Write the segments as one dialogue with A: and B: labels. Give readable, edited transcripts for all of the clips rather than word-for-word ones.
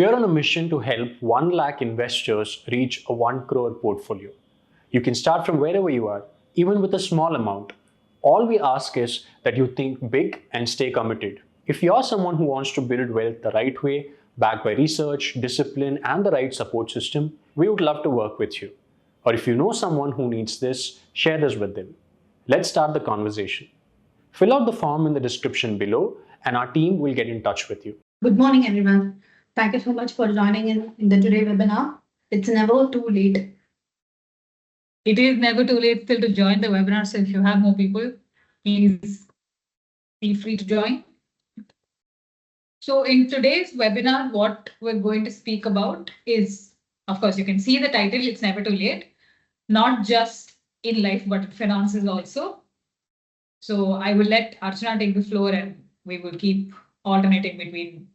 A: We are on a mission to help 1 lakh investors reach a 1 crore portfolio. You can start from wherever you are, even with a small amount. All we ask is that you think big and stay committed. If you're someone who wants to build wealth the right way, backed by research, discipline, and the right support system, we would love to work with you. Or if you know someone who needs this, share this with them. Let's start the conversation. Fill out the form in the description below, and our team will get in touch with you.
B: Good morning, everyone. Thank you so much for joining in the today webinar. It's never too late.
C: It is never too late still to join the webinar. So if you have more people, please feel free to join. So in today's webinar, what we're going to speak about is, of course, you can see the title, it's never too late, not just in life, but in finances also. So I will let Archana take the floor and we will keep alternating between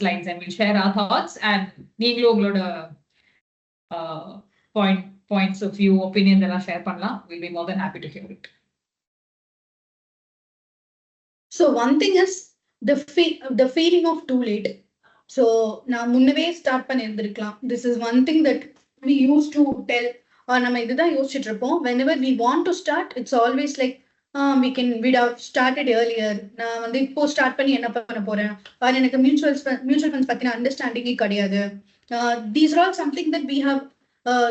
C: slides and we'll share our thoughts and points of view, opinion that share panna. We'll be more than happy to hear it.
B: So one thing is the feeling of too late. So now munnave start panirundikalam. This is one thing that we used to tell or nama idha yosichittu irupom. Whenever we want to start, it's always like we'd have started earlier. நான் வந்து இப்போ start பண்ணி என்ன பண்ண போறேன், எனக்கு mutual funds பத்தின அண்டர்ஸ்டாண்டிங்கே கிடையாது. These are all something that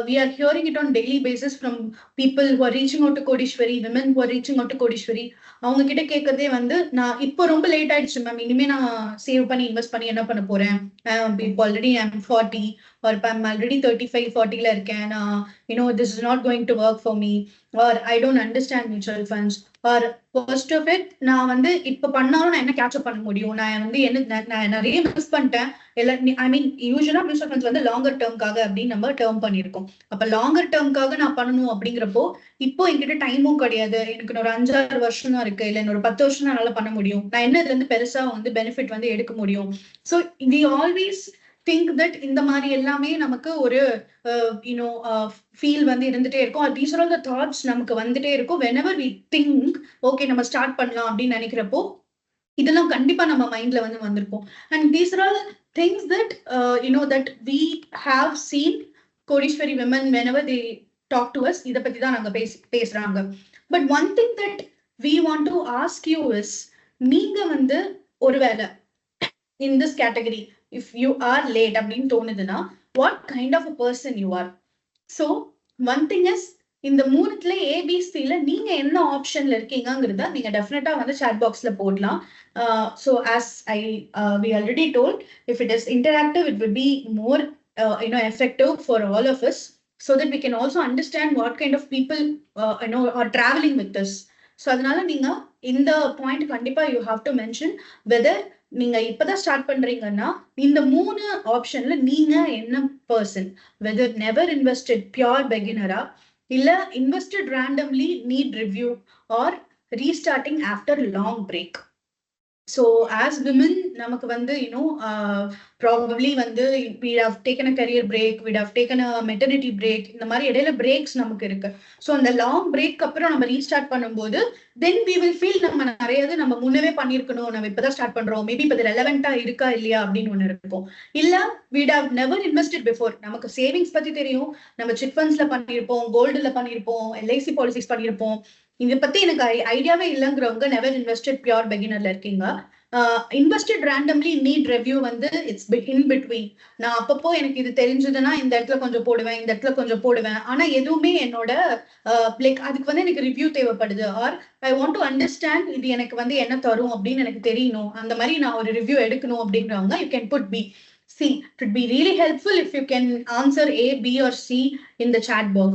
B: we are hearing it on daily basis from people who are reaching out to Kodeeswari, women who are reaching out to Kodeeswari. அவங்க கிட்ட கேட்கறதே வந்து நான் இப்போ ரொம்ப லேட் ஆயிடுச்சு மேம், இனிமே நான் சேவ் பண்ணி இன்வெஸ்ட் பண்ணி என்ன பண்ண போறேன், இப்போ already I'm 40 or I'm already 35-40ல இருக்கேன், this is not going to work for me, or I don't understand mutual funds, or first of it நான் வந்து இப்ப பண்ணாலும் நான் என்ன கேட்ச் அப் பண்ண முடியும், நான் வந்து நான் நிறைய மிஸ் பண்ணிட்டேன். ஐ மீன் யூஸ்வலா மியூச்சுவல் ஃபண்ட்ஸ் வந்து லாங்கர் டேர்ம்காக அப்படின்னு நம்ம டேர்ம் பண்ணிருக்கோம். அப்ப லாங்கர் டேர்ம்காக நான் பண்ணணும் அப்படிங்கிறப்போ இப்போ என்கிட்ட டைமும் கிடையாது, எனக்கு ஒரு 5-6 வருஷம் தான் இருக்கு, இல்ல ஒரு 10 வருஷம் தான் நல்லா பண்ண முடியும், நான் என்ன இதுல இருந்து பெருசா வந்து பெனிஃபிட் வந்து எடுக்க முடியும். So we always think that இந்த மாதிரி எல்லாமே நமக்கு ஒரு ஃபீல் வந்து இருந்துட்டே இருக்கும். These are all the thoughts நமக்கு வந்துட்டே இருக்கும் whenever we think okay நம்ம ஸ்டார்ட் பண்ணலாம் அப்படின்னு நினைக்கிறப்போ இதெல்லாம் கண்டிப்பா நம்ம மைண்ட்ல வந்து வந்திருக்கும். And these are all things that that we have seen Kodeeswari women whenever they talk to us, இத பத்தி தான் நாங்க பேசுறாங்க. But one thing that we want to ask you is, நீங்க வந்து ஒருவேளை in this category, if you are late அப்படின்னு தோணுதுன்னா, what kind of a person you are. So one thing is, இந்த மூணுத்துல ABCல நீங்க என்ன ஆப்ஷன்ல இருக்கீங்கிறத நீங்க டெஃபினட்டா வந்து chat boxல போடலாம். So as we already told, if it is interactive, it will be more effective for all of us, so that we can also understand what kind of people are traveling with us. So அதனால நீங்க இந்த point கண்டிப்பா you have to mention whether நீங்க இப்பதான் start பண்றீங்கன்னா இந்த 3 ஆப்ஷன்ல நீங்க என்ன person, whether never invested pure பெகினரா, இல்ல invested randomly need review, or restarting after long break. So as women நமக்கு வந்து probably வந்து we have taken a career break, we have taken a maternity break, இந்த மாதிரி இடையில breaks நமக்கு இருக்கு. So அந்த long break அப்புறம் நம்ம ரீஸ்டார்ட் பண்ணும்போது then we will feel நம்ம நிறையது நம்ம முன்னவே பண்ணிருக்கணும், நம்ம இப்பதான் ஸ்டார்ட் பண்றோம், மேபி இப்ப ரெலவெண்டா இருக்கா இல்லையா அப்படின்னு ஒண்ணு இருக்கும். இல்ல we have never invested before, நமக்கு சேவிங்ஸ் பத்தி தெரியும், நம்ம சிட் ஃபண்ட்ஸ்ல பண்ணிருப்போம், கோல்டுல பண்ணிருப்போம், LIC பாலிசிஸ் பண்ணிருப்போம், இத பத்தி எனக்கு ஐடியாவே இல்லங்கிறவங்க நெவர் இன்வெஸ்டட் பியூர் பெகினர்ல இருக்கீங்க. இன்வெஸ்டட் randomly நீட் ரிவ்யூ வந்து இட்ஸ் இன் பிட்வீன். நான் அப்பப்போ எனக்கு இது தெரிஞ்சதுன்னா இந்த இடத்துல கொஞ்சம் போடுவேன், இந்த இடத்துல கொஞ்சம் போடுவேன், ஆனா எதுவுமே என்னோட லைக் அதுக்கு வந்து எனக்கு ரிவ்யூ தேவைப்படுது, or I want to understand இது எனக்கு வந்து என்ன தரும் அப்படின்னு எனக்கு தெரியணும், அந்த மாதிரி நான் ஒரு ரிவ்யூ எடுக்கணும் அப்படிங்கிறவங்க you can put B. C. It would be really helpful if you can answer A, B or C in the chat box.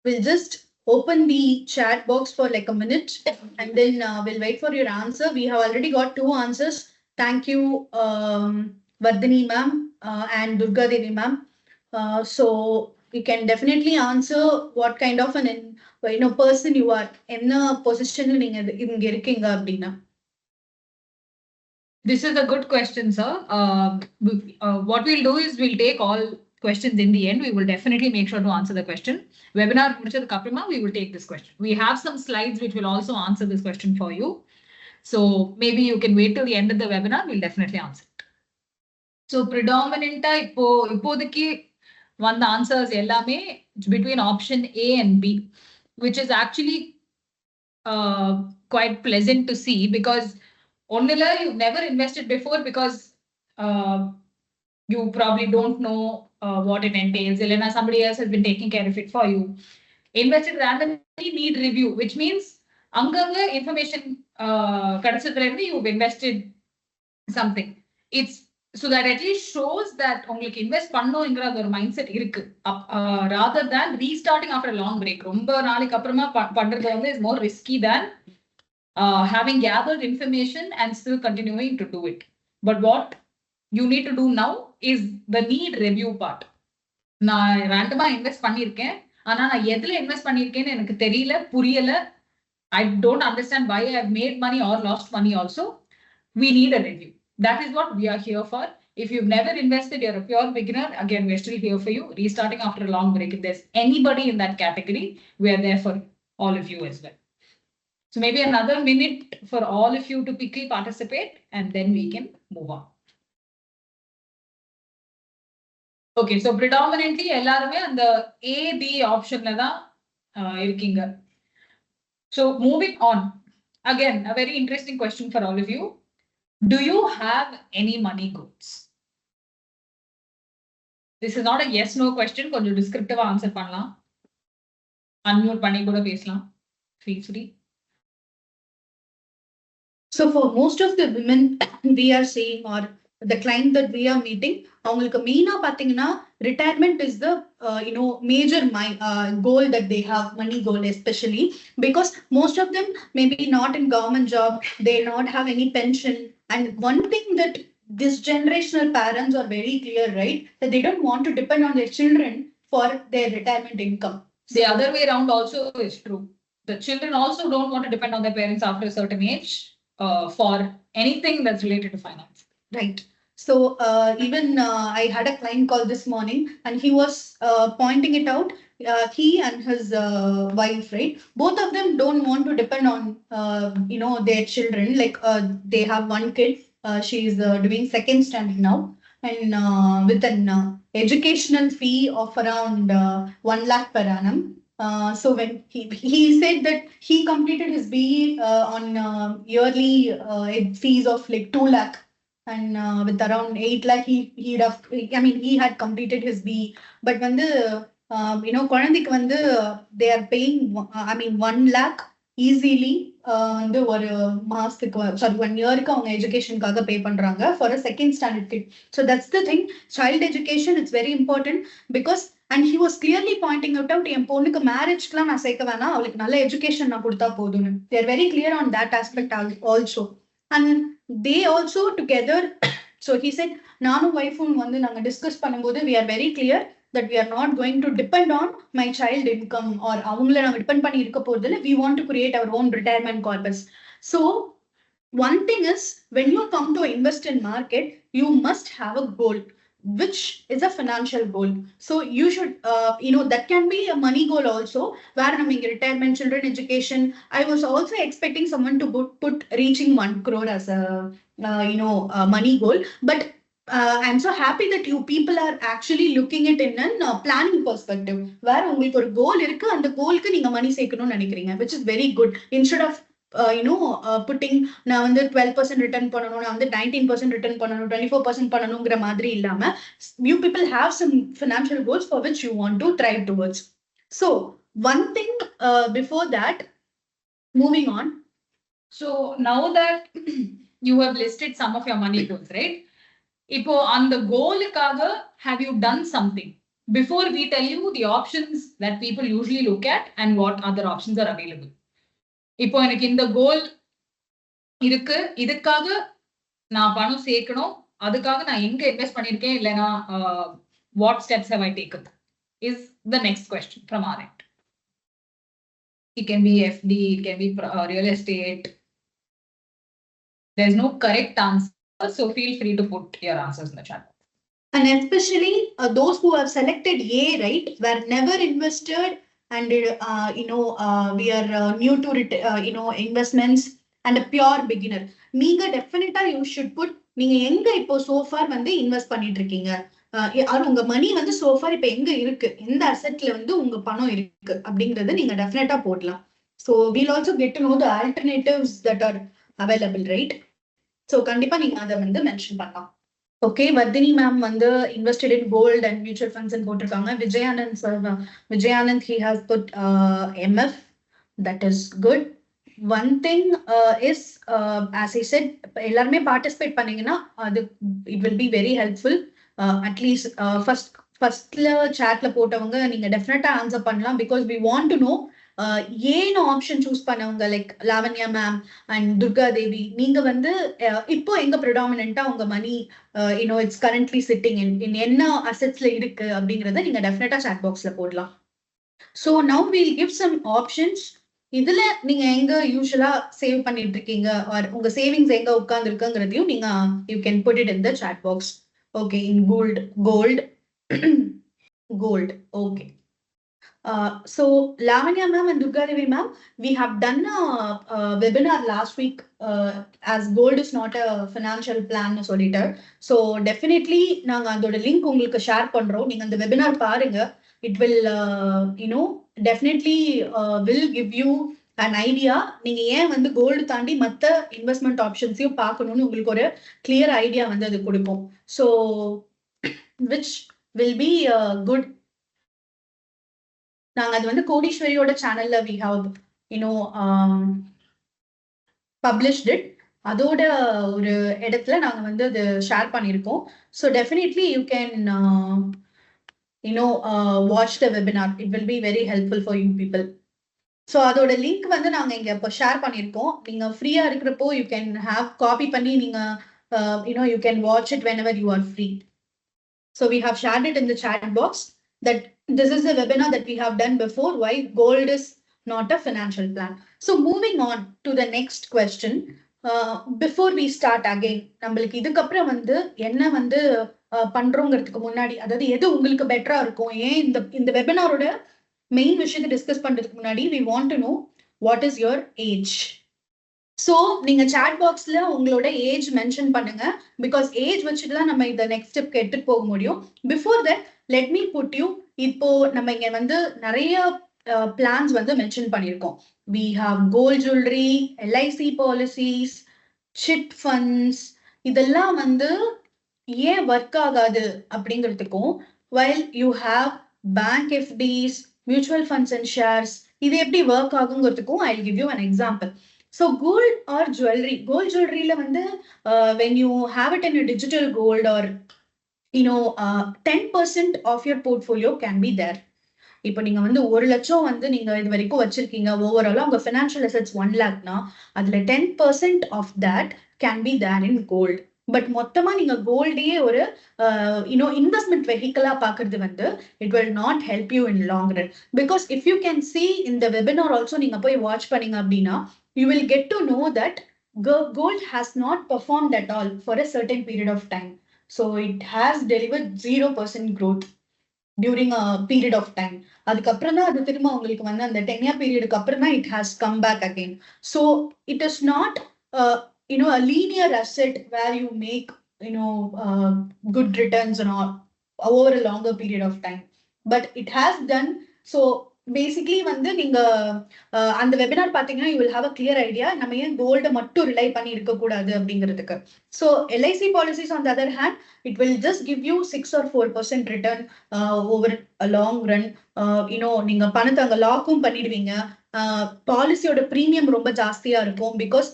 B: We'll just open the chat box for like a minute and then we'll wait for your answer. We have already got 2 answers. Thank you, Vardhini ma'am and Durga Devi ma'am. So you can definitely answer what kind of an person you are, enna position neenga inga irukkinga appadina.
C: This is a good question, sir. What we'll do is we'll take all questions in the end. We will definitely make sure to answer the question. Webinar முடிச்சதுக்கு அப்புறமா we will take this question. We have some slides which will also answer this question for you. So maybe you can wait till the end of the webinar. We'll definitely answer it. So predominant இப்போதைக்கு வந்த answers எல்லாமே between option A and B, which is actually quite pleasant to see, because only you've never invested before because you probably don't know what it entails. Elena, somebody else has been taking care of it for you. Invested randomly, need review, which means anganga information you've invested something. It's so that at least shows that உங்களுக்கு invest பண்ணோங்கிற ஒரு mindset இருக்கு, rather than restarting after a long break. ரொம்ப நாளைக்கு அப்புறமா பண்றது வந்து is more risky than having gathered information and still continuing to do it. But what you need to do now is the need review part. நான் ரேண்டமா invest பண்ணிருக்கேன், ஆனா நான் எதுல இன்வெஸ்ட் பண்ணிருக்கேன்னு எனக்கு தெரியல, புரியல. I don't understand why I have made money or lost money also. We need a review. That is what we are here for. If you've never invested, you're a pure beginner, again, we're still here for you. Restarting after a long break, if there's anybody in that category, we are there for all of you as well. So maybe another minute for all of you to quickly participate, and then we can move on. Okay, so predominantly எல்லாருமே அந்த A, B optionல தான் இருக்கீங்க. So moving on, again, a very interesting question for all of you. Do you have any money goals? This is not a yes no question, கொஞ்சம் descriptive answer பண்ணலாம். Unmute பண்ணி கூட பேசலாம். Feel free.
B: So for most of the women we are seeing, or the client that we are meeting, அவங்களுக்கு மெயினா பாத்தீங்கன்னா retirement is the major goal that they have, money goal especially, because most of them maybe not in government job, they not have any pension. And one thing that this generational parents are very clear, right, that they don't want to depend on their children for their retirement income.
C: The other way around also is true. The children also don't want to depend on their parents after a certain age for anything that's related to finance.
B: Right. So even I had a client call this morning, and he was pointing it out. He and his wife, right, both of them don't want to depend on their children. Like they have one kid, she is doing second standard now, and with an educational fee of around 1 lakh per annum. So when he said that he completed his BE on yearly fees of like 2 lakh, and with around 8 lakh he had completed his BE. But when the குழந்தைக்கு வந்து they are paying 1 lakh easily வந்து ஒரு மாசத்துக்கு, sorry 1 yearக்கு அவங்க எஜுகேஷனுக்காக பே பண்றாங்க for a second standard kid. So that's the thing, child education, it's very important, because and he was clearly pointing out என் பொண்ணுக்கு மேரேஜ்க்குலாம் நான் சேர்க்க வேணாம், அவளுக்கு நல்ல எஜுகேஷன் நான் கொடுத்தா போதும்னு. They are very clear on that aspect also. And they also together, so he said நானும் வைஃபும் வந்து நாங்க டிஸ்கஸ் பண்ணும்போது we are very clear that we are not going to depend on my child income, or அவங்கள நாங்க depend பண்ணி இருக்க போறது இல்ல. We want to create our own retirement corpus. So one thing is, when you come to invest in market, you must have a goal, which is a financial goal. So you should that can be a money goal also, where retirement, children education. I was also expecting someone to put reaching 1 crore as a money goal, but I'm so happy that you people are actually looking at it in a planning perspective, where உங்களுக்கு ஒரு கோல் இருக்கு, அந்த கோலுக்கு நீங்க மணி சேர்க்கணும்னு நினைக்கிறீங்க, which is very good. Instead of putting நான் வந்து 12% return பண்ணணும், நான் வந்து 19% ரிட்டர்ன் பண்ணணும், 24% பண்ணணுங்கிற மாதிரி இல்லாம, you people have some financial goals for which you want to thrive towards. So one thing before that, moving on.
C: So now that you have listed some of your money goals, right? இப்போ அந்த கோலுக்காக have you done something before we tell you the options that people usually look at and what other options are available? இப்போ எனக்கு இந்த கோல் இருக்கு, இதுக்காக நான் பணம் சேர்க்கணும், அதுக்காக நான் எங்க இன்வெஸ்ட் பண்ணிருக்கேன், இல்லைனா what steps have I taken is the next question from our end. It can be FD, it can be real estate. There's no correct answer, so feel free to put your answers in the chat.
B: And especially those who have selected A, right, were never invested, and we are new to investments, and pure beginner. நீங்க டெஃபினட்டா you should put, நீங்க எங்க இப்போ so far வந்து invest பண்ணிட்டு இருக்கீங்க, உங்க மணி வந்து சோஃபார் இப்ப எங்க இருக்கு, எந்த அசெட்ல வந்து உங்க பணம் இருக்கு அப்படிங்கறது நீங்க டெஃபினட்டா போடலாம். So we'll also get to know the alternatives that are available, right? So கண்டிப்பா நீங்க அதை வந்து மென்ஷன் பண்ணலாம். ஓகே, வர்தினி மேம் வந்து invested in gold and mutual funds போட்டிருக்காங்க. Vijayanand sir, Vijayanand he has put MF, that is good. One thing is, as I said, எல்லாருமே participate பண்ணீங்கன்னா அது it will be very helpful. At least ஃபர்ஸ்ட்ல சாட்ல போட்டவங்க நீங்க டெஃபினட்டா ஆன்சர் பண்ணலாம், because we want to know ஏன் ஆப்ஷன் சூஸ் பண்ணவங்க like Lavanya ma'am and Durga Devi, நீங்க வந்து இப்போ எங்க ப்ரிடாமினா உங்க money it's currently sitting in என்ன அசெட்ஸ்ல இருக்கு அப்படிங்கறத நீங்க டெஃபினட்டா சாட் பாக்ஸ்ல போடலாம். So now we'll give some options. இதுல நீங்க எங்க யூஸ்வலா சேவ் பண்ணிட்டு இருக்கீங்க ஆர் உங்க சேவிங்ஸ் எங்க உட்கார்ந்து இருக்குங்கிறதையும் நீங்க you can put it in the chat box. Okay, in gold gold. Okay. So Lavanya ma'am and Durga Devi ma'am, we have done a webinar last week as gold is not a financial plan solitaire. So definitely நாங்க அதோட link உங்களுக்கு share பண்றோம். நீங்க அந்த webinar பாருங்க. It will definitely will give you an idea. நீங்க ஏன் வந்து கோல்டு தாண்டி மத்த இன்வெஸ்ட்மெண்ட் ஆப்ஷன்ஸையும் பார்க்கணும்னு உங்களுக்கு ஒரு கிளியர் ஐடியா வந்து அது கொடுப்போம். So which will be good. நாங்க அது வந்து கோடீஸ்வரியோட சேனல்ல we have published it. அதோட ஒரு இடத்துல நாங்க வந்து அது ஷேர் பண்ணிருக்கோம். So definitely you can watch the webinar. It will be very helpful for you people. So அதோட லிங்க் வந்து நாங்க இங்க இப்போ ஷேர் பண்ணிருக்கோம். நீங்க ஃப்ரீயா இருக்கிறப்போ you can have காப்பி பண்ணி நீங்க you can watch it whenever you are free. So we have shared it in the chat box that this is a webinar that we have done before, why gold is not a financial plan. So moving on to the next question, before we start again, நம்மளுக்கு இதுக்கு அப்புறம் வந்து என்ன வந்து பண்றோங்கிறதுக்கு முன்னாடி, அதாவது எது உங்களுக்கு பெட்டரா இருக்கும், ஏன் இந்த வெபினாரோட மெயின் விஷயத்தை டிஸ்கஸ் பண்றதுக்கு முன்னாடி we want to know what is your age. So நீங்க சாட் பாக்ஸ்ல உங்களோட ஏஜ் மென்ஷன் பண்ணுங்க, பிகாஸ் ஏஜ் வச்சுட்டு தான் நம்ம இந்த நெக்ஸ்ட் ஸ்டெப்க்கு எடுத்துட்டு போக முடியும். Before that let me put you, இப்போ நம்ம இங்க வந்து நிறைய பிளான்ஸ் வந்து மென்ஷன் பண்ணியிருக்கோம். We have gold jewellery, LIC policies, chit funds. இதெல்லாம் வந்து ஏன் ஒர்க் ஆகாது அப்படிங்கிறதுக்கும், while you have bank FDs, mutual funds and shares, இது எப்படி ஒர்க் ஆகுங்கிறதுக்கும் I will give you an example. So gold or jewelry, gold jewelry la vandu when you have it in a digital gold or 10% of your portfolio can be there. இப்போ நீங்க வந்து 1 லட்சம் வந்து நீங்க இது வரைக்கும் வச்சிருக்கீங்க, ஓவராலா உங்க financial assets 1 lakh னா அதுல 10% of that can be there in gold. But மொத்தமா நீங்க கோல்டையே ஒரு இன்வெஸ்ட்மெண்ட் வெஹிக்கிளா பாக்குறது வந்து it will not help you in long run, because if you can see in the webinar also நீங்க போய் வாட்ச் பண்ணீங்க அப்படின்னா you will get to know that gold has not performed at all for a certain period of time. So it has delivered 0% growth during a period of time. அதுக்கப்புறம் தான் அது திரும்ப உங்களுக்கு வந்து அந்த 10-year periodக்கு அப்புறம் தான் it has come back again. So it is not a linear asset where you make good returns and all over a longer period of time, but it has done. So basically வந்து நீங்க அந்த webinar பாத்தீங்கன்னா you will have a clear idea நம்ம ஏன் கோல்ட மட்டும் rely பண்ணி இருக்க கூடாது அப்படிங்கிறதுக்கு. So LIC policies on the other hand, it will just give you 6 or 4% return over a long run. நீங்க பணத்தை அங்க லாக்கும் பண்ணிடுவீங்க. பாலிசியோட பிரீமியம் ரொம்ப ஜாஸ்தியா இருக்கும், பிகாஸ்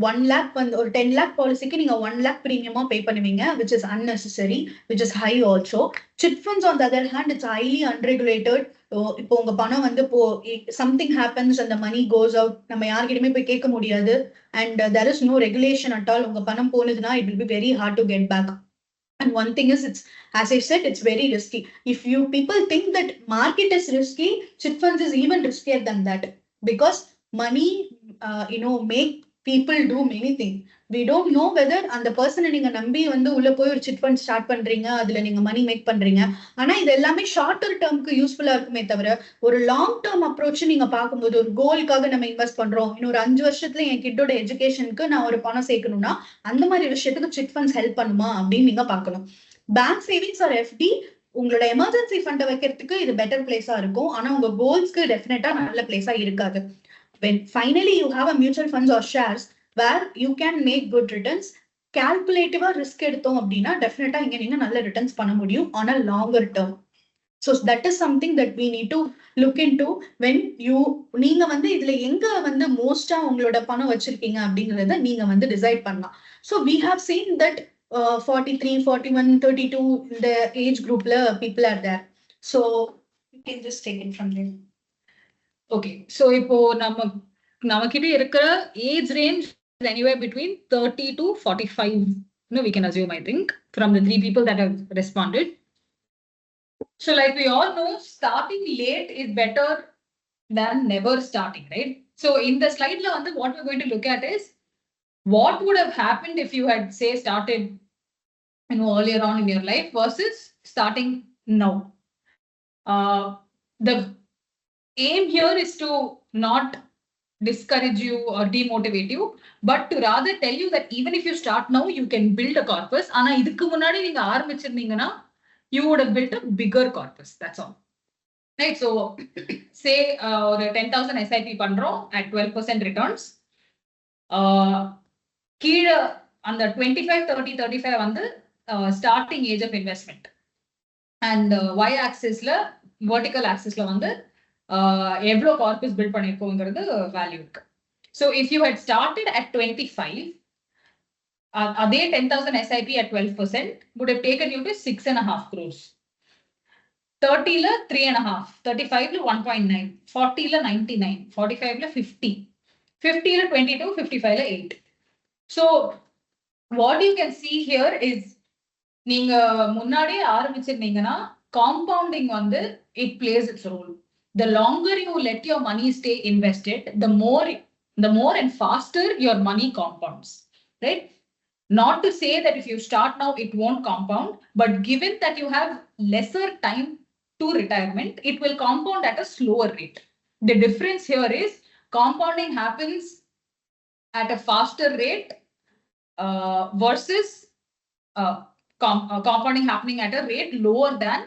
B: 1 lakh வந்து ஒரு 10 lakh பாலிசிக்கு நீங்க 1 lakh பிரீமியமா பே பண்ணுவீங்க, which is unnecessary, which is high also. Chit funds on the other hand, it's highly unregulated. இப்போ உங்க பணம் வந்து இப்போ something happens and the money goes out, நம்ம யார்கிட்டயுமே போய் கேட்க முடியாது, and there is no regulation at all. உங்க பணம் போனதுன்னா it will be very hard to get back. And one thing is, it's, as I said, it's very risky. If you people think that market is risky, chit funds is even riskier than that, because money make people do many things. We don't know whether அந்த பர்சனை நீங்க நம்பி வந்து உள்ள போய் ஒரு chit fund start பண்றீங்க, அதுல நீங்க மணி மேக் பண்றீங்க. ஆனா இது எல்லாமே ஷார்ட்டர் டேர்ம்க்கு யூஸ்ஃபுல்லா இருக்குமே தவிர ஒரு லாங் டேர்ம் அப்ரோச் நீங்க பார்க்கும்போது ஒரு கோலுக்காக நம்ம இன்வெஸ்ட் பண்றோம், இன்னொரு 5 வருஷத்துல என் கிட்டோட எஜுகேஷனுக்கு நான் ஒரு பணம் சேர்க்கணும்னா அந்த மாதிரி விஷயத்துக்கு சிட் ஃபண்ட்ஸ் ஹெல்ப் பண்ணுமா அப்படின்னு நீங்க பார்க்கணும். பேங்க் சேவிங்ஸ் ஆர் எஃப்டி உங்களோட எமர்ஜென்சி ஃபண்டை வைக்கிறதுக்கு இது பெட்டர் பிளேஸா இருக்கும். ஆனா உங்க கோல்ஸ்க்கு டெஃபினட்டா நல்ல பிளேஸா இருக்காது. When finally you have a mutual funds or shares where you can make good returns, calculative risk எடுத்தோம் அப்படின்னா டெஃபினட்டா இங்க நீங்க நல்ல ரிட்டர்ன்ஸ் பண்ண முடியும் on a longer term. So that is something that we need to look into when you நீங்க வந்து இதுல எங்க வந்து மோஸ்டா உங்களோட பணம் வச்சிருக்கீங்க அப்படிங்கறத நீங்க வந்து டிசைட் பண்ணலாம். So we have seen that 43, 41, 32 இந்த ஏஜ் குரூப்ல people are there. So you can just take it from there.
C: Okay, so இப்போ நமக்கிட்ட இருக்கிற age range anywhere between 30 to 45. No, we can assume, I think, from the 3 people that have responded. So like we all know, starting late is better than never starting, right? So in the slide, what we're going to look at is what would have happened if you had, say, started earlier on in your life versus starting now. The aim here is to not discourage you or demotivate you, but to rather tell you that even if you start now, you can build a corpus. ஆனா இதுக்கு முன்னாடி நீங்க ஆரம்பிச்சிருந்தீங்கன்னா you would have built a bigger corpus. That's all. Right? So say ஒரு 10,000 SIP பண்றோம் at 12% returns. கீழ அந்த 25, 30, 35 வந்து starting age of investment. And y axis ல vertical axis ல வந்து எவ்வளோ கார்பஸ் பில்ட் பண்ணிருக்கோங்கிறது வேல்யூ இருக்கு. So if you head started at 25, அதே 10,000 SIP at 12% would have taken you to 6.5 crores. 30ல 3.5, 35ல 1.9, 40ல 99, 45ல 50, 50ல 22, 55ல 8. So what you can see here is நீங்க முன்னாடியே ஆரம்பிச்சிருந்தீங்கன்னா compounding வந்து it plays its role. The longer you let your money stay invested, the more and faster your money compounds, right? Not to say that if you start now, it won't compound, but given that you have lesser time to retirement, it will compound at a slower rate. The difference here is compounding happens at a faster rate versus compounding happening at a rate lower than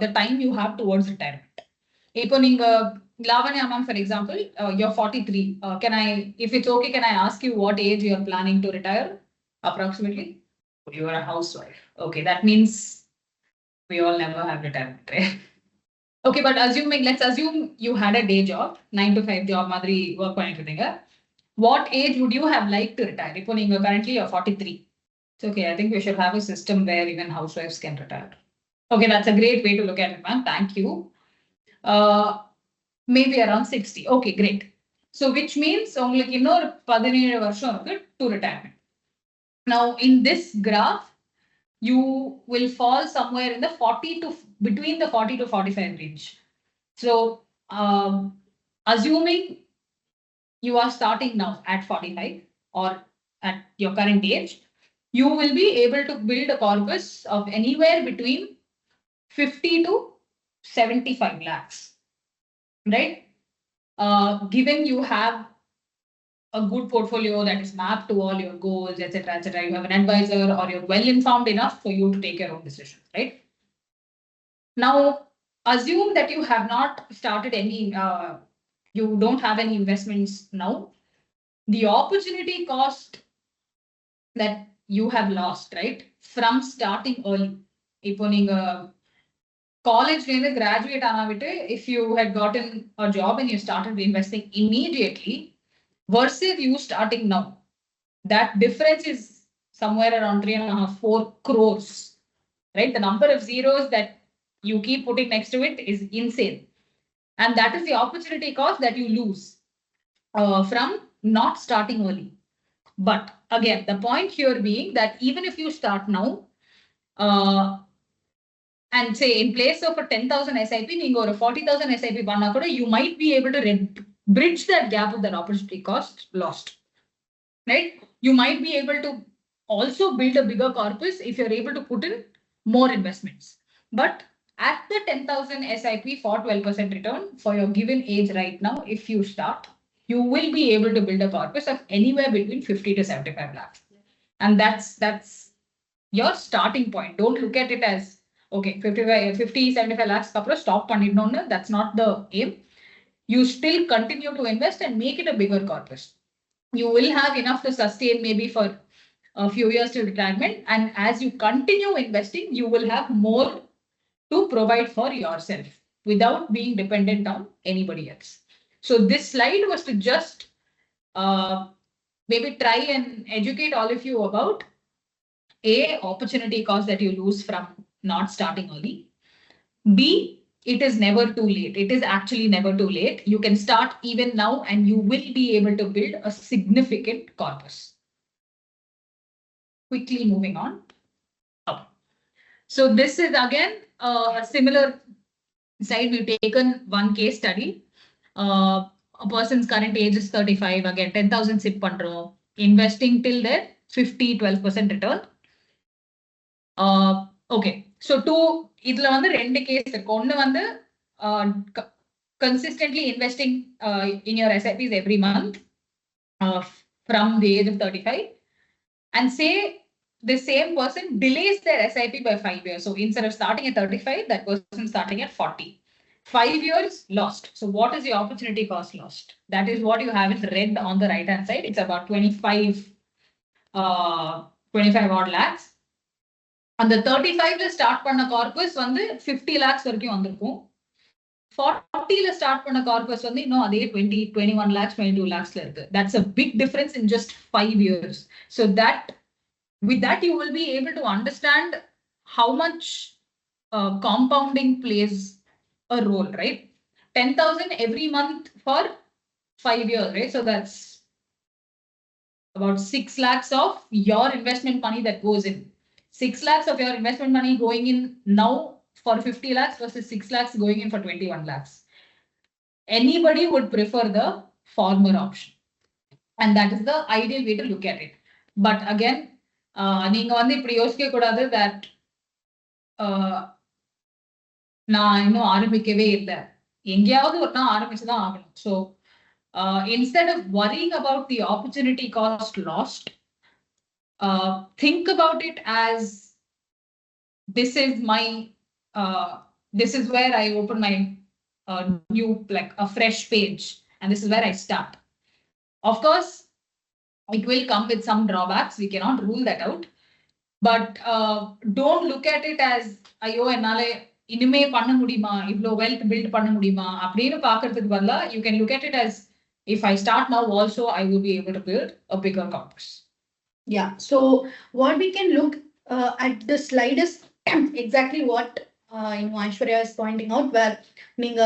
C: the time you have towards retirement. இப்போ நீங்க Lavanya ma'am, for example, you're 43. Can I, if it's okay, can I ask you what age you're planning to retire approximately? You are a housewife. Okay, that means we all never have retirement, right? Okay, but let's assume you had a day job, 9 to 5 job மாதிரி work பண்ணிட்டு இருந்தீங்க. What age would you have liked to retire? இப்போ நீங்க currently you're 43. It's okay, I think we should have a system where even housewives can retire. Okay, that's a great way to look at it, ma'am. Thank you. Maybe around 60. Okay, great. So which means உங்களுக்கு இன்னொரு 17 வருஷம் இருக்கு to retirement. Now in this graph, you will fall somewhere in the 40 to between the 40 to 45 range. So assuming you are starting now at 45 or at your current age, you will be able to build a corpus of anywhere between 50 to 75 lakhs, right? Given you have a good portfolio that is mapped to all your goals, etc., etc., you have an advisor or you're well informed enough for you to take your own decisions, right? Now, assume that you have not started any, you don't have any investments now. The opportunity cost that you have lost, right, from starting early. இப்போ நீங்க காலேஜ்ல இருந்து graduate ஆனா விட்டு if you had gotten a job and you started investing immediately versus you starting now, that difference is somewhere around 3.5, 4 crores, right? The number of zeros that you keep putting next to it is insane, and that is the opportunity cost that you lose from not starting early. But again, the point here being that even if you start now, and say in place of a 10,000 SIP, நீங்க ஒரு 40,000 SIP பண்ணா கூட you might be able to bridge that gap of that opportunity cost lost. right? You might be able to also build a bigger corpus if you're able to put in more investments. But at the 10,000 SIP for 12% return for your given age right now, if you start, you will be able to build a corpus of anywhere between 50 to 75 lakhs. And that's your starting point. Don't look at it as, okay, 50, 75 lakhs, stop pannidonu. That's not the aim. You still continue to invest and make it a bigger corpus. You will have enough to sustain maybe for a few years till retirement. And as you continue investing, you will have more to provide for yourself without being dependent on anybody else. So this slide was to just maybe try and educate all of you about opportunity cost that you lose from not starting early. B, it is never too late. It is actually never too late. You can start even now and you will be able to build a significant corpus. Quickly moving on. Oh. So this is again a similar side. We've taken one case study. A person's current age is 35. Again, 10,000 SIP pandro. Investing till there, 50, 12% return. Okay. So இதுல வந்து ரெண்டு case இருக்கு. ஒன்னு வந்து consistently investing in your SIPs every month from the age of 35, and say the same person delays their SIP by 5 years. So instead of starting at 35, that person starting at 40. 5 years lost. So what is the opportunity cost lost? That is what you have in red on the right hand side. It's about 25 odd lakhs. அந்த 35ல start பண்ண corpus வந்து 50 lakhs வரைக்கும் வந்திருக்கும். 40ல start பண்ண corpus வந்து இன்னும் அதே 20, 21 lakhs, 22 lakhsல இருக்கு. That's a big difference in just 5 years. So with that you will be able to understand how much compounding plays a role, right? 10,000 every month for 5 years, right? So that's about 6 lakhs of your investment money that goes in. 6 lakhs of your investment money going in now for 50 lakhs versus 6 lakhs going in for 21 lakhs. Anybody would prefer the former option. And that is the ideal way to look at it. But again, நீங்க வந்து இப்படி யோசிக்க கூடாது that நான் இன்னும் ஆரம்பிக்கவே இல்லை, எங்கேயாவது ஒரு நாள் ஆரம்பிச்சுதான் ஆகணும். So instead of worrying about the opportunity cost lost, think about it as this is where I open my new, like a fresh page, and this is where I start. Of course, it will come with some drawbacks. We cannot rule that out. But don't look at it as ஐயோ என்னால இனிமே பண்ண முடியுமா, இவ்வளோ wealth build பண்ண முடியுமா அப்படின்னு பார்க்கறதுக்கு பதிலா you can look at it as if I start now also I will be able to build a bigger corpus.
B: Yeah, so what we can look at the slide is exactly what Aishwarya is pointing out, where நீங்க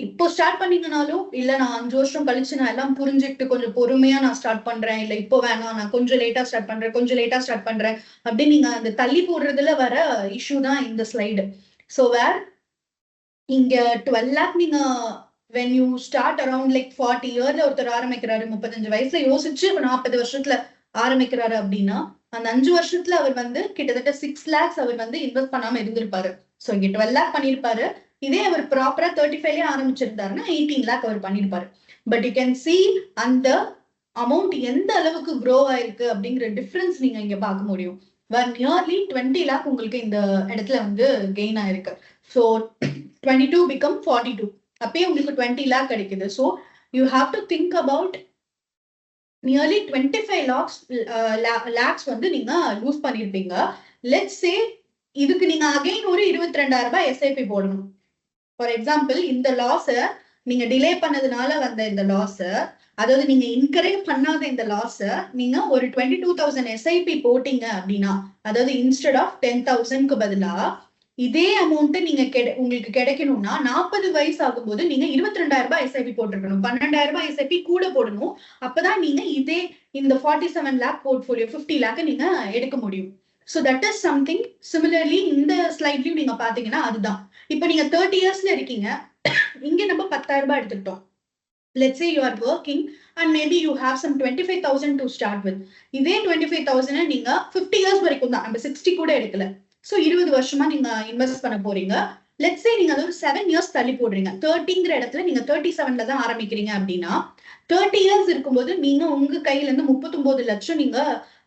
B: இப்போ start பண்ணீங்கனாலும் இல்ல நான் 5 வருஷம் கழிச்சு நான் எல்லாம் புரிஞ்சுக்கிட்டு கொஞ்சம் பொறுமையா நான் ஸ்டார்ட் பண்றேன், இல்ல இப்போ வேணாம் நான் கொஞ்சம் லேட்டா ஸ்டார்ட் பண்றேன் அப்படின்னு நீங்க அந்த தள்ளி போடுறதுல வர இஷ்யூ தான் இந்த ஸ்லைடு. ஸோ வேர் இங்க 12 lakh நீங்க when you start around like 40 years ஒருத்தர் ஆரம்பிக்கிறாரு, 35 வயசுல யோசிச்சு 40 வருஷத்துல ஆரம்பிக்கிறாரு அப்படின்னா அந்த 5 வருஷத்துல அவர் வந்து கிட்டத்தட்ட 6 lakhs அவர் வந்து இன்வெஸ்ட் பண்ணாம இருந்திருப்பாரு. ஸோ இங்க 12 lakh பண்ணிருப்பாரு. இதே அவர் ப்ராப்பரா 35ல ஆரம்பிச்சிருந்தாருன்னா 18 lakh அவர் பண்ணிருப்பாரு. பட் யூ கேன் சி அந்த அமௌண்ட் எந்த அளவுக்கு க்ரோ ஆயிருக்கு அப்படிங்கிற டிஃபரன்ஸ் நீங்க இங்க பார்க்க முடியும். நியர்லி 20 lakh உங்களுக்கு இந்த இடத்துல வந்து கெயின் ஆயிருக்கு. ஸோ 22 become 42, அப்பயே உங்களுக்கு 20 lakh கிடைக்குது. So you have to think about nearly 25 lakhs வந்து நீங்க லூஸ் பண்ணிருப்பீங்க. லெட்ஸ் சே இதுக்கு நீங்க அகைன் ஒரு 22,000 ரூபாய் எஸ்ஐபி போடணும். ஃபார் எக்ஸாம்பிள் இந்த லாஸ நீங்க டிலே பண்ணதுனால வந்த இந்த லாஸ, அதாவது நீங்க இன்கரேஜ் பண்ணாத இந்த லாஸ நீங்க ஒரு 22,000 எஸ்ஐபி போட்டீங்க அப்படின்னா, அதாவது இன்ஸ்டெட் ஆஃப் 10,000க்கு பதிலா இதே அமௌண்ட் நீங்க உங்களுக்கு கிடைக்கணும்னா 40 வயசு ஆகும்போது நீங்க 22,000 ரூபாய் எஸ்ஐபி போட்டிருக்கணும். 12,000 ரூபாய் எஸ்ஐபி கூட போடணும். அப்பதான் நீங்க இதே இந்த 47 lakh போர்ட்ஃபோலியோ 50 lakh நீங்க எடுக்க முடியும். So that is something. Similarly இந்த ஸ்லைட்லயும் நீங்க பாத்தீங்கன்னா அதுதான். இப்ப நீங்க 30 yearsல இருக்கீங்க, இங்க நம்ம 10,000 ரூபாய் எடுத்துக்கிட்டோம். let's say you are working and maybe you have some 25,000 to start with. இதே 25,000 நீங்க 50 years வரைக்கும் தான், நம்ம 60 கூட எடுக்கல. So 20 வருஷமா நீங்க இன்வெஸ்ட் பண்ண போறீங்க. லெட்ஸ் சே நீங்க அது ஒரு 7 years தள்ளி போடுறீங்க. 30ங்கிற இடத்துல நீங்க 37ல தான் ஆரம்பிக்கிறீங்க அப்படின்னா 30 years இருக்கும்போது நீங்க உங்க கையில இருந்து 39 லட்சம் நீங்க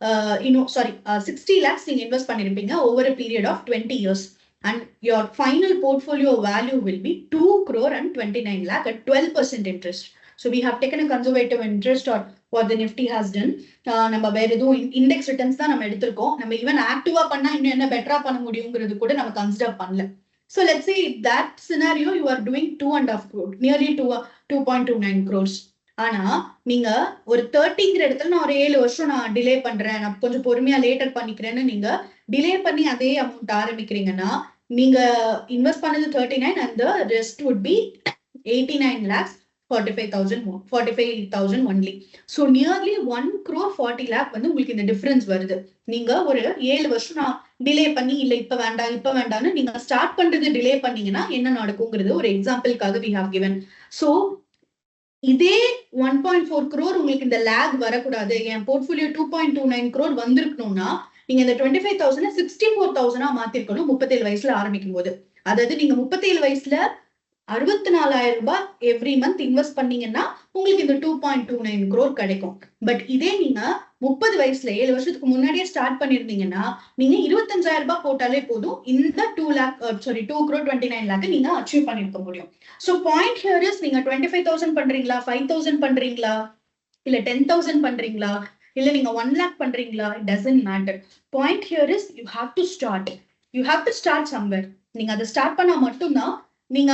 B: 60 lakhs நீங்க இன்வெஸ்ட் பண்ணிருப்பீங்க over a period of 20 years. And your final portfolio value will be 2 crore and 29 lakh at 12% interest. So we have taken a conservative interest or what the Nifty has done. நம்ம வேற எதுவும் index returns தான் நம்ம எடுத்திருக்கோம். நம்ம even ஆக்டிவா பண்ணா இன்னும் என்ன பெட்டரா பண்ண முடியுங்கிறது கூட நம்ம கன்சிடர் பண்ணல. So let's say that scenario you are doing 2.5 crore, nearly 2.29 crores. ஆனா நீங்க ஒரு 30ங்கிற இடத்துல நான் ஒரு 7 வருஷம் நான் டிலே பண்றேன், நான் கொஞ்சம் பொறுமையா லேட்டர் பண்ணிக்கிறேன்னு நீங்க டிலே பண்ணி அதே அமௌண்ட் ஆரம்பிக்கிறீங்கன்னா நீங்க இன்வெஸ்ட் பண்ணது 39 and the rest would be 89 lakhs 45,000 only. So nearly 1 crore 40 lakh வந்து உங்களுக்கு இந்த டிஃபரன்ஸ் வருது. நீங்க ஒரு 7 வருஷம் நான் டிலே பண்ணி இல்ல இப்ப வேண்டாம்னு நீங்க ஸ்டார்ட் பண்றது டிலே பண்ணீங்கன்னா என்ன நடக்குங்கிறது ஒரு எக்ஸாம்பிளுக்காக we have given. So இதே 1.4 crore உங்களுக்கு இந்த லேக் வரக்கூடாது, என் போர்ட்ஃபோலியோ 2.29 crore வந்திருக்கணும்னா நீங்க இந்த 25,000 64,000 மாத்திருக்கணும் 37 வயசுல ஆரம்பிக்கும் போது. அதாவது நீங்க 37 வயசுல 64,000 ரூபாய் எவ்ரி மந்த் இன்வெஸ்ட் பண்ணீங்கன்னா உங்களுக்கு இந்த 2.29 crore கிடைக்கும். பட் இதே நீங்க 30 வயசுல 7 வருஷத்துக்கு முன்னாடியே ஸ்டார்ட் பண்ணிருந்தீங்கன்னா நீங்க 25,000 ரூபாய் போட்டாலே போதும் இந்த 2 crore 29 lakh நீங்க அச்சீவ் பண்ணிருக்க முடியும். So point here is நீங்க 25,000 பண்றீங்களா, 5,000 பண்றீங்களா, இல்ல 10,000 பண்றீங்களா, இல்ல நீங்க 1 lakh பண்றீங்களா, it doesn't matter. Point here is you have to start somewhere. நீங்க அதை ஸ்டார்ட் பண்ணா மட்டும்தான் நீங்க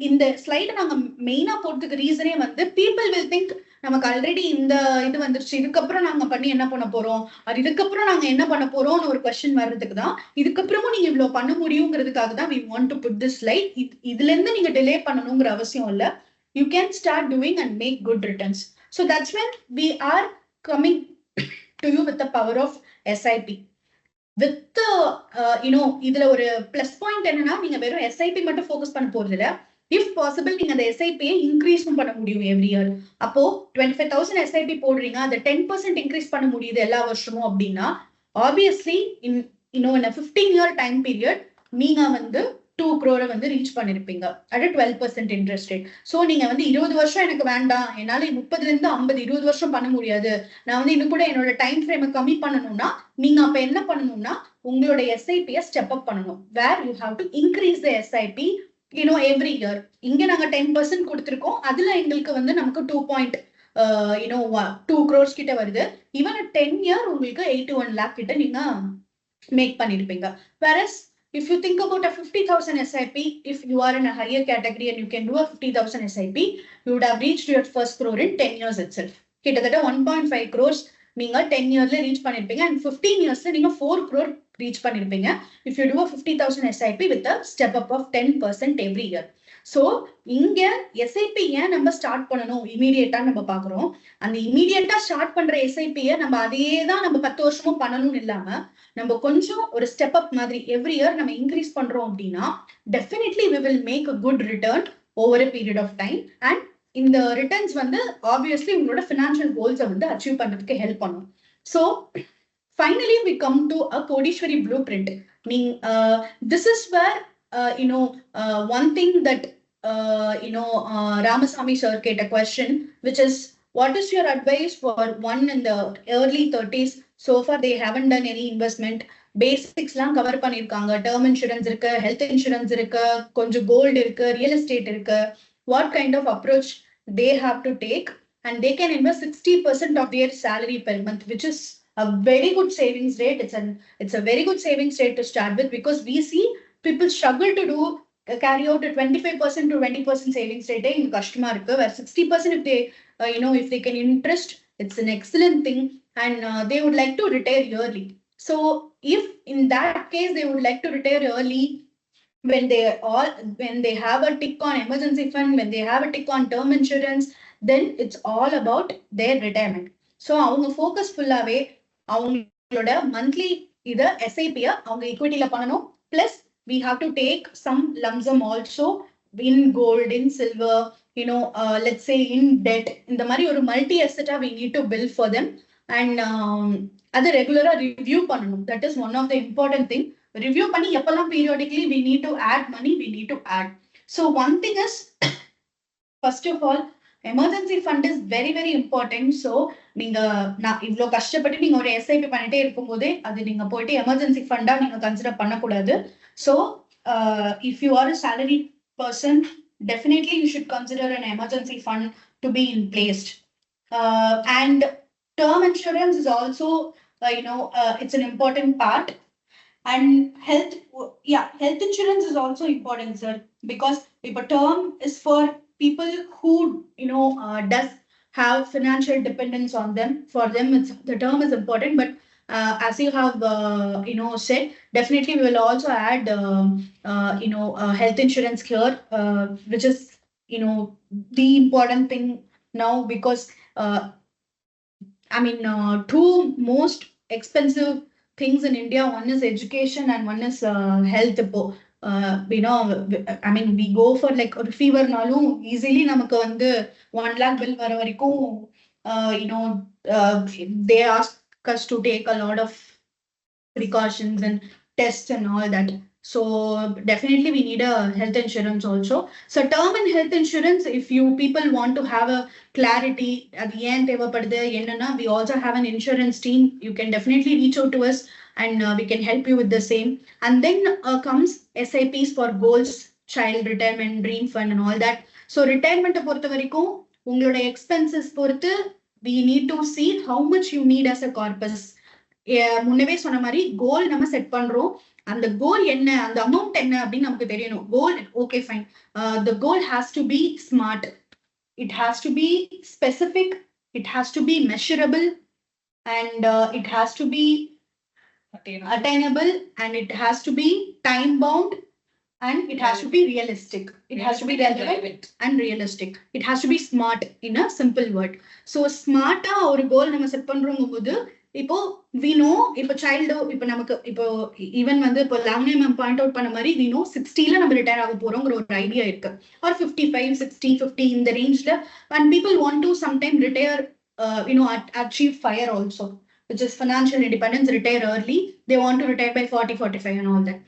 B: இந்த ஸ்லைட நாங்க மெயினா போறதுக்கு ரீசனே வந்து people will think நமக்கு ஆல்ரெடி இந்த இது வந்துருச்சு, இதுக்கப்புறம் நாங்க பண்ணி என்ன பண்ண போறோம், அது இதுக்கப்புறம் நாங்க என்ன பண்ண போறோம்னு ஒரு கொஸ்டின் வர்றதுக்கு தான். இதுக்கப்புறமும் நீங்க இவ்வளவு பண்ண முடியுங்கிறதுக்காக தான் we want to put this slide. இதுல இருந்து நீங்க டிலே பண்ணணுங்கிற அவசியம் இல்ல. You can start doing and make good returns. So that's when we are coming to you with the power of SIP. With இதுல ஒரு பிளஸ் பாயிண்ட் என்னன்னா நீங்க வெறும் SIP மட்டும் ஃபோக்கஸ் பண்ண போறது இல்ல. If possible நீங்க அந்த SIP இன்க்ரீஸும் பண்ண முடியும் எவ்ரி இயர். அப்போ 25,000 SIP போடுறீங்க, அதை 10% இன்க்ரீஸ் பண்ண முடியுது எல்லா வருஷமும் அப்படின்னா obviously in a 15-year time period நீங்க வந்து 2 crore வந்து ரீச் பண்ணிருப்பீங்க at a 12% interest rate. So நீங்க வந்து 20 வருஷம் எனக்கு வேண்டாம், என்னால 30ல இருந்து 50 20 வருஷம் பண்ண முடியாது, நான் வந்து இன்னும் கூட என்னோட டைம் ஃப்ரேமை கம்மி பண்ணணும்னா நீங்க அப்ப என்ன பண்ணணும்னா உங்களோட SIP ஸ்டெப் அப் பண்ணணும். where you have to increase the SIP every year. இங்க நாங்க 10% கொடுத்திருக்கோம், அதுல எங்களுக்கு வந்து நமக்கு 2 crores கிட்ட வருது. ஈவன் 10 year உங்களுக்கு 81 lakh கிட்ட நீங்க மேக் பண்ணிருப்பீங்க. whereas if you think about a 50,000 SIP, if you are in a higher category and you can do a 50,000 SIP, you would have reached your first crore in 10 years itself. கிட்டத்தட்ட 1.5 crores நீங்க 10 yearsல reach பண்ணிருப்பீங்க and 15 yearsல நீங்க 4 crore reach பண்ணிருப்பீங்க if you do a 50,000 SIP with a step up of 10% every year. So இங்க SIP ஏன் நம்ம start பண்ணணும் இமீடியட்டா நம்ம பாக்குறோம். அந்த இமீடியட்டா ஸ்டார்ட் பண்ற SIP நம்ம அதையே தான் நம்ம 10 வருஷமும் பண்ணணும்னு இல்லாம நம்ம கொஞ்சம் ஒரு ஸ்டெப் அப் மாதிரி எவ்ரி இயர் நம்ம இன்க்ரீஸ் பண்றோம் அப்படின்னா definitely we will make a good return over a period of time and இந்த ரிட்டர்ன்ஸ் வந்து ஆப்வியஸ்லி உங்களோட ஃபினான்ஷியல் கோல்ஸை வந்து அச்சீவ் பண்றதுக்கு ஹெல்ப் பண்ணும். So finally we come to a Kodeeswari blueprint. This is where one thing that Ramasamy sir get a question, which is what is your advice for one in the early 30s? So far they haven't done any investment. Basics லாம் cover பண்ணிருக்காங்க, term insurance இருக்கு, health insurance இருக்கு, கொஞ்சம் gold இருக்கு, real estate இருக்கு. What kind of approach they have to take, and they can invest 60% of their salary per month, which is a very good savings rate. It's a very good savings rate to start with, because we see people struggle to carry out a 25% to 20% savings rate in customer, where 60% if they if they can interest, it's an excellent thing, and they would like to retire early. So if in that case they would like to retire early, when they have a tick on emergency fund, when they have a tick on term insurance, then it's all about their retirement. So அவங்க focus ஃபுல்லாவே அவங்களோட monthly இத SIP அவங்க ஈக்விட்டில பண்ணணும். Plus we have to take some lump sum also in gold, in silver, let's say in debt, இந்த மாதிரி ஒரு multi asset we need to build for them. And அதை ரெகுலரா ரிவ்யூ பண்ணணும். That is one of the important thing. Review பண்ணி எப்பெல்லாம் periodically we need to add money, we need to add. So one thing is, first of all, emergency fund is very very important. So நீங்க நான் இவ்ளோ கஷ்டப்பட்டு நீங்க ஒரு SIP பண்ணிட்டே இருக்கும்போதே அது நீங்க போயிட்டு எமர்ஜென்சி ஃபண்டா நீங்க கன்சிடர் பண்ணக்கூடாது. So if you are a salaried person, definitely you should consider an emergency fund to be in placed. And term insurance is also it's an important part. And health insurance is also important, sir, because if a term is for people who does have financial dependence on them. For them, the term is important. But as you have said, definitely we will also add health insurance here, which is the important thing now, because two most expensive things in India, one is education and one is health. We go for like a fever nalum easily நமக்கு வந்து 1 lakh bill வர வரைக்கும் they ask us to take a lot of precautions and tests and all that. So definitely we need a health insurance also. So term and health insurance, if you people want to have a clarity at the end, we also have an insurance team. You can definitely reach out to us and we can help you with the same. And then comes SIPs for goals, child retirement, dream fund and all that. So retirement பொறுத்த வரைக்கும் உங்களோட expenses பொறுத்து we need to see how much you need as a corpus. முன்னவே சொன்ன மாதிரி கோல் நம்ம set பண்றோம். அந்த கோல் என்ன, அந்த அமௌண்ட் என்ன அப்படின்னு நமக்கு தெரியணும். Goal okay fine, the goal has to be smart, it has to be specific, it has to be measurable, and it has to be attainable, and it has to be time bound, and it has to be realistic. It has to be relevant and realistic. It has to be smart in a simple word. So smart ஒரு கோல் நம்ம set பண்றோங்கும்போது இப்போ we know இப்போ child இப்போ நமக்கு இப்போ even வந்து இப்போ Lavanya ma'am point out பண்ண மாதிரி we know 60ல நம்ம ரிட்டையர் ஆக போறோங்கிற ஒரு ஐடியா இருக்கு, or 55, 60, 50 இந்த ரேஞ்ச்ல. and people want to sometime retire achieve FIRE also, which is financial independence, retire early. They want to retire by 40, 45 and all that.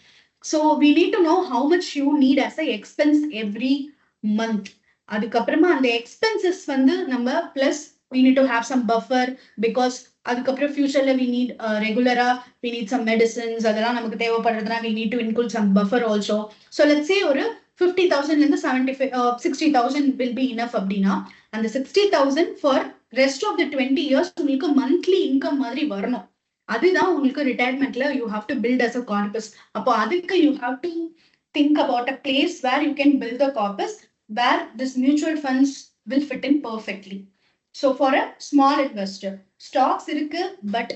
B: So we need to know how much you need as a expense every month. அதுக்கப்புறமா அந்த expenses வந்து நம்ம plus we need to have some buffer, because அதுக்கப்புறம் ஃபியூச்சர்ல we need ரெகுலரா we need some medicines, அதெல்லாம் நமக்கு தேவைப்படுறதுனா we need to include some buffer also. So let's say ஒரு 50,000 இருந்து 60,000 will be enough அப்படின்னா அந்த 60,000 for rest of the 20 years உங்களுக்கு monthly income மாதிரி வரணும். அதுதான் உங்களுக்கு ரிட்டையர்மெண்ட்ல you have to build as a corpus. அப்போ அதுக்கு you have to think about a place where you can build the corpus, where this mutual funds will fit in perfectly. So for a small investor, stocks irukku, but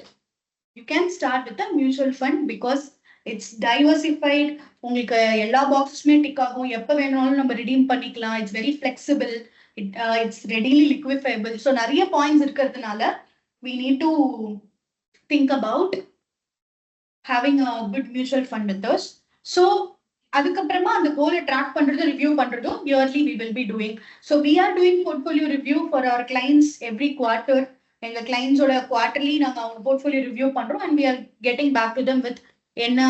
B: you can start with a mutual fund because it's diversified. உங்களுக்கு எல்லா பாக்ஸுமே tick ஆகும், எப்ப வேணாலும் நம்ம redeem பண்ணிக்கலாம். It's very flexible, it's readily liquefiable. So நிறைய points இருக்கிறதுனால we need to think about having a good mutual fund with us. So அதுக்கப்புறமா அந்த கோலை ட்ராக் பண்றது, ரிவ்யூ பண்றதும் yearly we will be doing. So we are doing portfolio review for our clients every quarter. எங்க கிளைண்ட்ஸோட quarterly நாங்க அவங்க portfolio review பண்றோம், and we are getting back to them with என்ன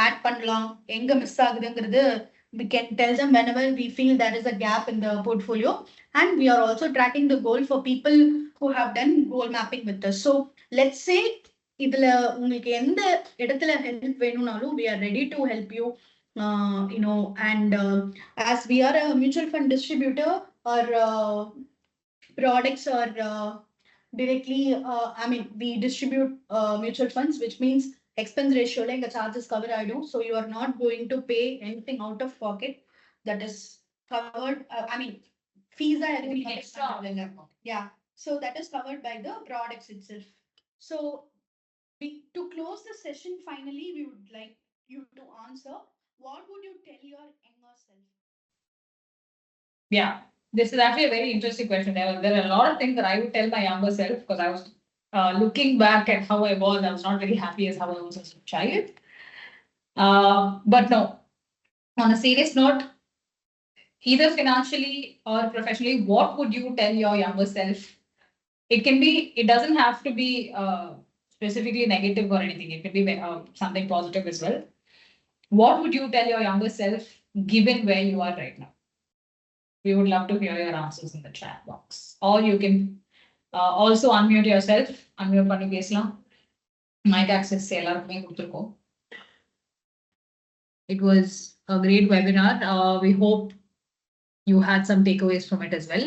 B: ஆட் பண்ணலாம், எங்க miss ஆகுதுங்கிறது we can tell them whenever we feel there is a gap in the portfolio. And we are also tracking the goal for people who have done goal mapping with us. So let's say இதுல உங்களுக்கு எந்த இடத்துல help வேணும்னாலும் we are ready to help you. And as we are a mutual fund distributor, our products are directly we distribute mutual funds, which means expense ratio like a charges cover idum, so you are not going to pay anything out of pocket. That is covered. Fees are extra. Yeah, so that is covered by the products itself. So to close the session, finally we would like you to answer, what would you tell your younger self?
C: Yeah, this is actually a very interesting question. There are a lot of things that I would tell my younger self, because I was looking back at how I was not very happy as how I was as a child. But no, on a serious note, either financially or professionally, what would you tell your younger self? It doesn't have to be specifically negative or anything. It can be something positive as well. What would you tell your younger self given where you are right now? We would love to hear your answers in the chat box. Or you can also unmute yourself. Unmute பண்ணி பேசலாம். Mic access எல்லாருக்குமே கொடுத்துருக்கோம். It was a great webinar. We hope you had some takeaways from it as well.